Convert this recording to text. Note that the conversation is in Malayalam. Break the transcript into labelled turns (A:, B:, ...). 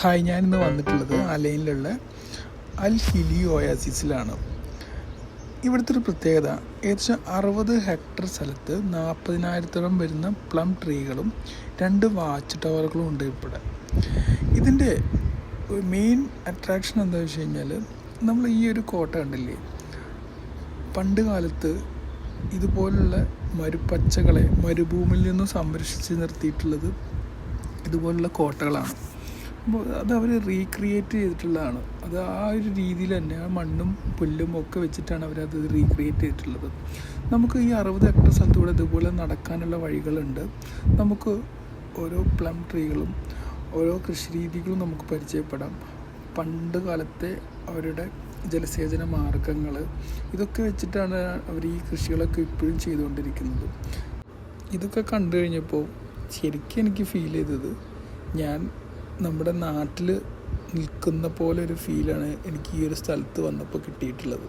A: ഹായ്, ഞാനിന്ന് വന്നിട്ടുള്ളത് അലൈനിലുള്ള അൽ ഹിലി ഒയാസിസിലാണ്. ഇവിടുത്തെ ഒരു പ്രത്യേകത, ഏകദേശം 60 ഹെക്ടർ സ്ഥലത്ത് 40,000-ഓളം വരുന്ന പ്ലം ട്രീകളും 2 വാച്ച് ടവറുകളും ഉണ്ട് ഇവിടെ. ഇതിൻ്റെ മെയിൻ അട്രാക്ഷൻ എന്താണെന്ന് വെച്ച് കഴിഞ്ഞാൽ, നമ്മൾ ഈ ഒരു കോട്ട കണ്ടില്ലേ, പണ്ട് കാലത്ത് ഇതുപോലുള്ള മരുപ്പച്ചകളെ മരുഭൂമിയിൽ നിന്നും സംരക്ഷിച്ച് നിർത്തിയിട്ടുള്ളത് ഇതുപോലുള്ള കോട്ടകളാണ്. അപ്പോൾ അത് അവർ റീക്രിയേറ്റ് ചെയ്തിട്ടുള്ളതാണ്. അത് ആ ഒരു രീതിയിൽ തന്നെ ആ മണ്ണും പുല്ലും ഒക്കെ വെച്ചിട്ടാണ് അവരത് റീക്രിയേറ്റ് ചെയ്തിട്ടുള്ളത്. നമുക്ക് ഈ 60 ഹെക്ടർ സ്ഥലത്തൂടെ ഇതുപോലെ നടക്കാനുള്ള വഴികളുണ്ട്. നമുക്ക് ഓരോ പ്ലം ട്രീകളും ഓരോ കൃഷി രീതികളും നമുക്ക് പരിചയപ്പെടാം. പണ്ട് കാലത്തെ അവരുടെ ജലസേചന മാർഗങ്ങൾ ഇതൊക്കെ വെച്ചിട്ടാണ് അവർ ഈ കൃഷികളൊക്കെ ഇപ്പോഴും ചെയ്തുകൊണ്ടിരിക്കുന്നത്. ഇതൊക്കെ കണ്ടു കഴിഞ്ഞപ്പോൾ ശരിക്കും എനിക്ക് ഫീൽ ചെയ്തത്, ഞാൻ നമ്മുടെ നാട്ടിൽ നിൽക്കുന്ന പോലെ ഒരു ഫീലാണ് എനിക്ക് ഈ ഒരു സ്ഥലത്ത് വന്നപ്പോൾ കിട്ടിയിട്ടുള്ളത്.